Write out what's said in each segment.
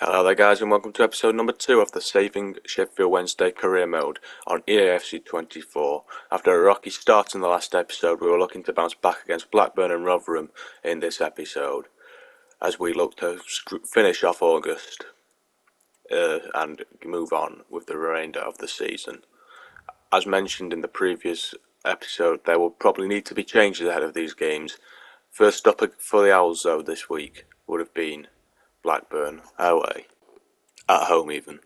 Hello there guys, and welcome to episode number 2 of the Saving Sheffield Wednesday career mode on EAFC 24. After a rocky start in the last episode, we were looking to bounce back against Blackburn and Rotherham in this episode as we look to finish off August and move on with the remainder of the season. As mentioned in the previous episode, there will probably need to be changes ahead of these games. First up for the Owls though this week would have been Blackburn away, at home even.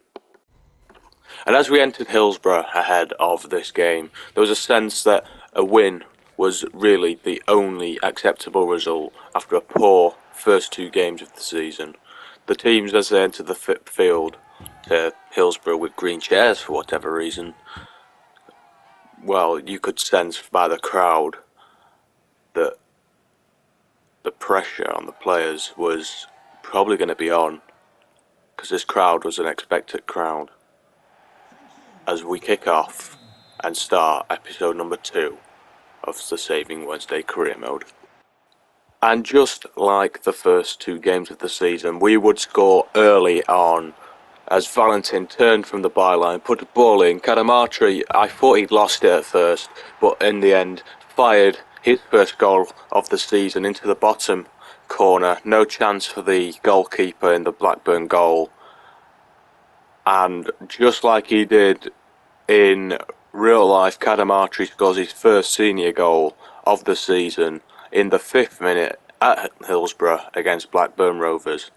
And as we entered Hillsborough ahead of this game, there was a sense that a win was really the only acceptable result after a poor first 2 games of the season. The teams, as they entered the field to Hillsborough with green chairs for whatever reason, well, you could sense by the crowd that the pressure on the players was probably going to be on, because this crowd was an expected crowd. As we kick off and start episode number 2 of the Saving Wednesday career mode. And just like the first 2 games of the season, we would score early on as Valentin turned from the byline, put a ball in. Cadamartri, I thought he'd lost it at first, but in the end fired his first goal of the season into the bottom corner. No chance for the goalkeeper in the Blackburn goal. And just like he did in real life, Cadamartri scores his first senior goal of the season in the 5th minute at Hillsborough against Blackburn Rovers.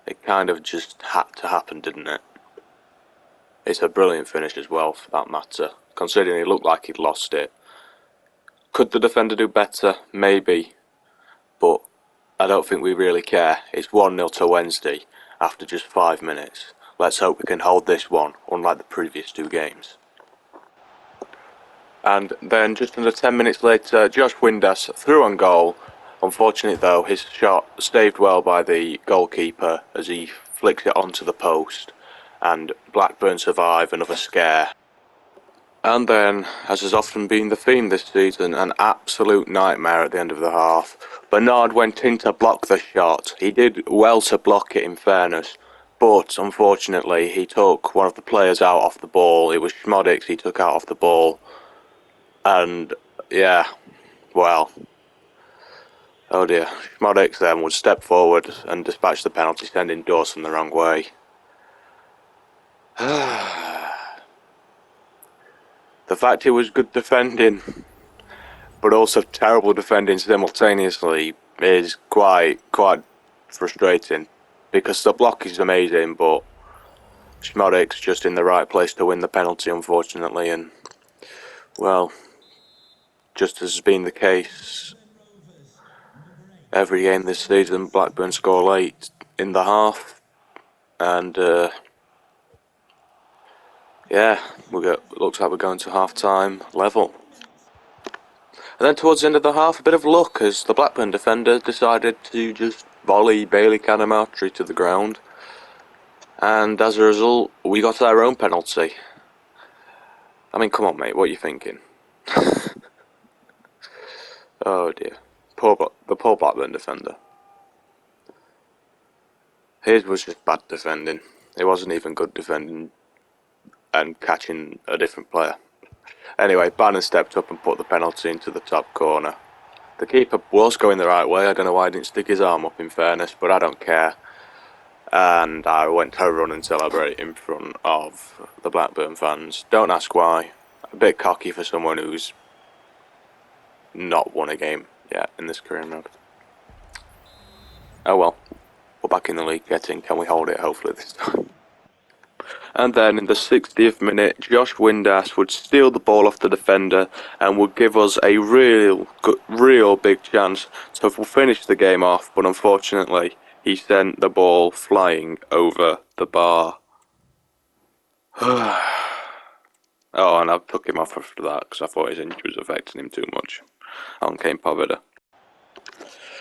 It kind of just had to happen, didn't it? It's a brilliant finish as well, for that matter, considering he looked like he'd lost it. Could the defender do better? Maybe. But I don't think we really care. It's 1-0 to Wednesday after just 5 minutes. Let's hope we can hold this one, unlike the previous 2 games. And then just under 10 minutes later, Josh Windass threw on goal. Unfortunately though, his shot saved well by the goalkeeper as he flicked it onto the post, and Blackburn survive another scare. And then, as has often been the theme this season, an absolute nightmare at the end of the half. Bernard went in to block the shot. He did well to block it, in fairness, but unfortunately he took one of the players out off the ball. It was Schmodix he took out off the ball. And yeah, well, oh dear. Schmodix then would step forward and dispatch the penalty, sending Dawson the wrong way. The fact it was good defending, but also terrible defending simultaneously, is quite frustrating, because the block is amazing, but Schmodix just in the right place to win the penalty, unfortunately, and, well, just as has been the case every game this season, Blackburn score late in the half, and yeah, looks like we're going to half-time level. And then towards the end of the half, a bit of luck as the Blackburn defender decided to just volley Bailey Cadamartri to the ground. And as a result, we got our own penalty. I mean, come on mate, what are you thinking? Oh dear. The poor Blackburn defender. His was just bad defending. It wasn't even good defending and catching a different player. Anyway, Bannon stepped up and put the penalty into the top corner. The keeper was going the right way. I don't know why he didn't stick his arm up, in fairness, but I don't care. And I went to run and celebrate in front of the Blackburn fans. Don't ask why. A bit cocky for someone who's not won a game yet in this career mode. Oh well, we're back in the league. Can we hold it hopefully this time? And then in the 60th minute, Josh Windass would steal the ball off the defender and would give us a real big chance to finish the game off, but unfortunately he sent the ball flying over the bar. Oh, and I took him off after that because I thought his injury was affecting him too much. On came Poveda.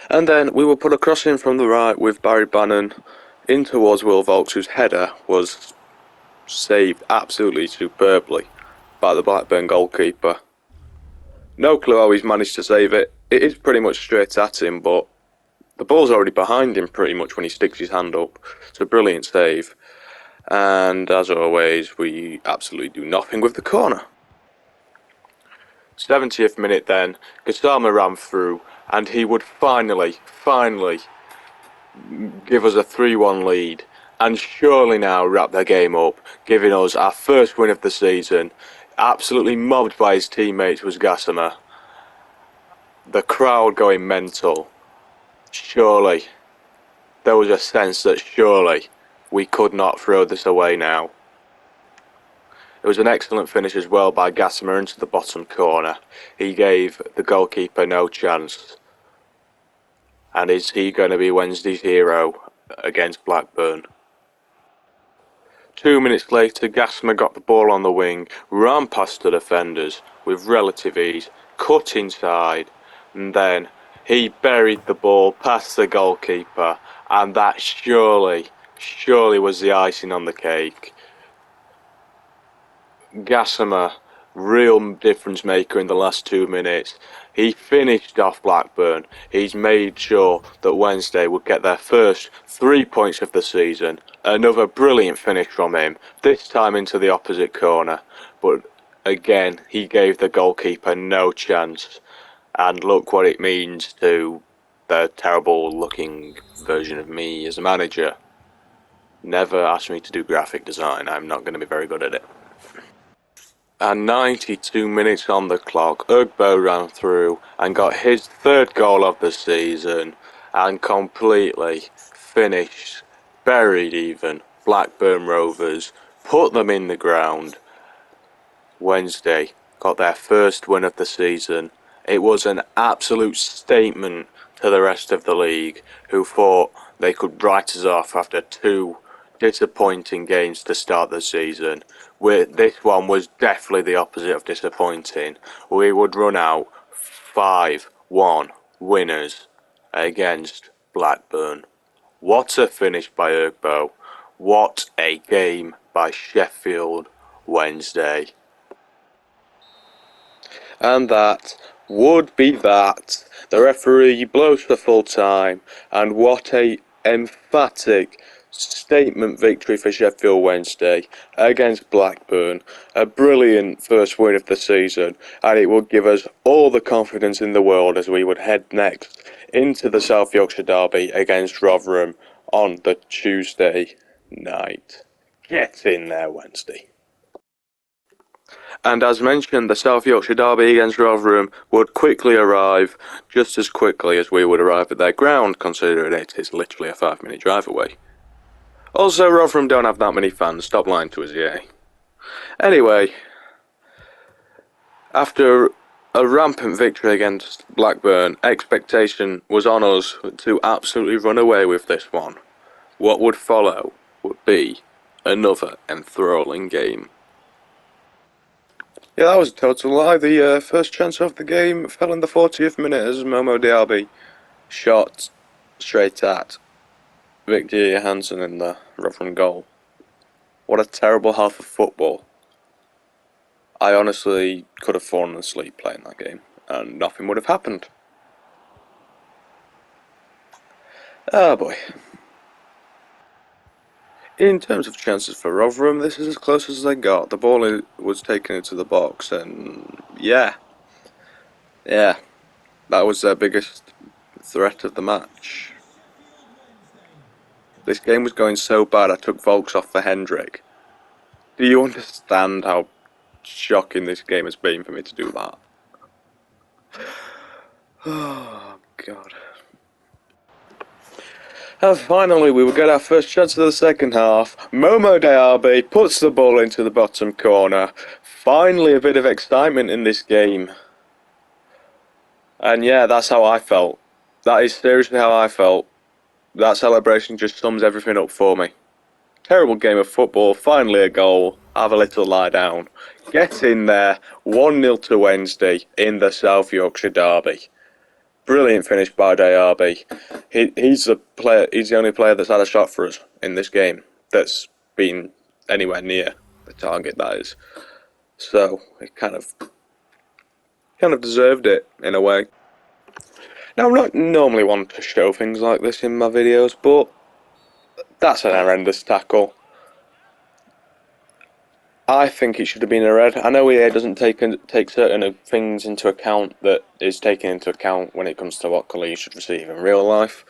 And then we were put a cross in from the right with Barry Bannon in towards Will Volks, whose header was saved absolutely superbly by the Blackburn goalkeeper. No clue how he's managed to save it. It is pretty much straight at him, but The ball's already behind him pretty much when he sticks his hand up. It's a brilliant save. And as always, we absolutely do nothing with the corner. 70th minute then, Gassama ran through and he would finally give us a 3-1 lead and surely now wrap their game up, giving us our first win of the season. Absolutely mobbed by his teammates was Gassama. The crowd going mental. Surely, there was a sense that surely we could not throw this away now. It was an excellent finish as well by Gassama into the bottom corner. He gave the goalkeeper no chance. And is he going to be Wednesday's hero against Blackburn? 2 minutes later, Gassama got the ball on the wing, ran past the defenders with relative ease, cut inside, and then he buried the ball past the goalkeeper, and that surely was the icing on the cake. Gassama, real difference maker in the last 2 minutes. He finished off Blackburn. He's made sure that Wednesday would get their first 3 points of the season. Another brilliant finish from him, this time into the opposite corner. But again, he gave the goalkeeper no chance. And look what it means to the terrible looking version of me as a manager. Never ask me to do graphic design. I'm not going to be very good at it. And 92 minutes on the clock, Ugbo ran through and got his third goal of the season and completely finished, buried even, Blackburn Rovers, put them in the ground. Wednesday got their first win of the season. It was an absolute statement to the rest of the league, who thought they could write us off after 2 disappointing games to start the season. This one was definitely the opposite of disappointing. We would run out 5-1 winners against Blackburn. What a finish by Ugbo. What a game by Sheffield Wednesday. And that would be that. The referee blows for full time, and what a emphatic statement victory for Sheffield Wednesday against Blackburn. A brilliant first win of the season, and it would give us all the confidence in the world as we would head next into the South Yorkshire derby against Rotherham on the Tuesday night. Get in there, Wednesday. And as mentioned, the South Yorkshire derby against Rotherham would quickly arrive, just as quickly as we would arrive at their ground, considering it is literally a 5-minute drive away. Also, Rotherham don't have that many fans, stop lying to us, yeah. Anyway, after a rampant victory against Blackburn, expectation was on us to absolutely run away with this one. What would follow would be another enthralling game. Yeah, that was a total lie. The first chance of the game fell in the 40th minute as Momo Diaby shot straight at Victor Johansson in the Rotherham goal. What a terrible half of football. I honestly could have fallen asleep playing that game, and nothing would have happened. Oh boy. In terms of chances for Rotherham, this is as close as they got. The ball was taken into the box, and yeah, that was their biggest threat of the match. This game was going so bad I took Volks off for Hendrick. Do you understand how shocking this game has been for me to do that? Oh, God. And finally, we would get our first chance of the second half. Momo Diaby puts the ball into the bottom corner. Finally, a bit of excitement in this game. And yeah, that's how I felt. That is seriously how I felt. That celebration just sums everything up for me. Terrible game of football, finally a goal, have a little lie down. Get in there, 1-0 to Wednesday in the South Yorkshire derby. Brilliant finish by Diaby. He's the only player that's had a shot for us in this game that's been anywhere near the target, that is. So, he kind of deserved it in a way. Now, I'm not normally one to show things like this in my videos, but that's an horrendous tackle. I think it should have been a red. I know EA doesn't take certain things into account that is taken into account when it comes to what colour you should receive in real life.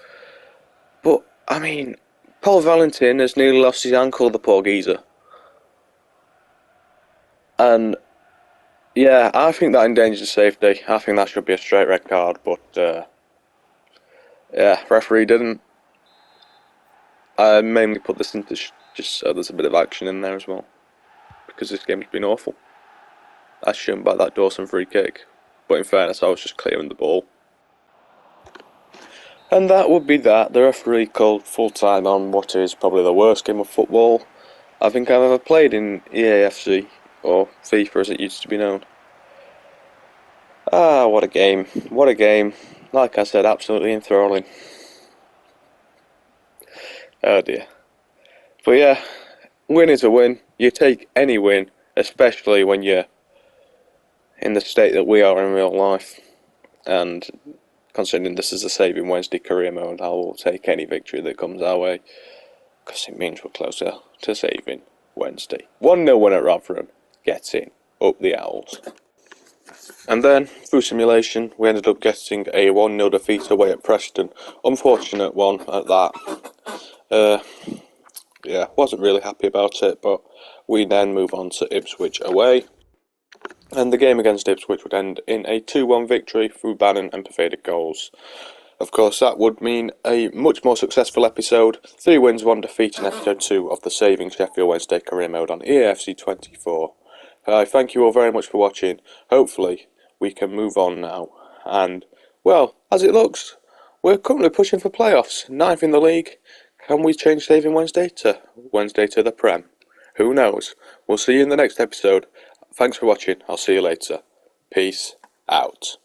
But, I mean, Paul Valentin has nearly lost his ankle, the poor geezer. And, yeah, I think that endangers safety. I think that should be a straight red card, but, yeah, referee didn't. I mainly put this into just so there's a bit of action in there as well, because this game's been awful. As shown by that Dawson free kick, but in fairness I was just clearing the ball. And that would be that. The referee called full time on what is probably the worst game of football I think I've ever played in EAFC, or FIFA as it used to be known. Ah, what a game, what a game. Like I said, absolutely enthralling. Oh dear. But yeah, win is a win. You take any win, especially when you're in the state that we are in real life. And considering this is a saving Wednesday career mode, I will take any victory that comes our way, because it means we're closer to saving Wednesday. 1-0 win at Rotherham gets in, up the Owls. And then, through simulation, we ended up getting a 1-0 defeat away at Preston. Unfortunate one at that. Yeah, wasn't really happy about it, but we then move on to Ipswich away. And the game against Ipswich would end in a 2-1 victory through Bannon and Pervaded goals. Of course, that would mean a much more successful episode. 3 wins, 1 defeat in episode 2 of the Saving Sheffield Wednesday career mode on EAFC 24. I thank you all very much for watching. Hopefully, we can move on now. And, well, as it looks, we're currently pushing for playoffs. 9th in the league. Can we change Saving Wednesday to Wednesday to the Prem? Who knows? We'll see you in the next episode. Thanks for watching. I'll see you later. Peace out.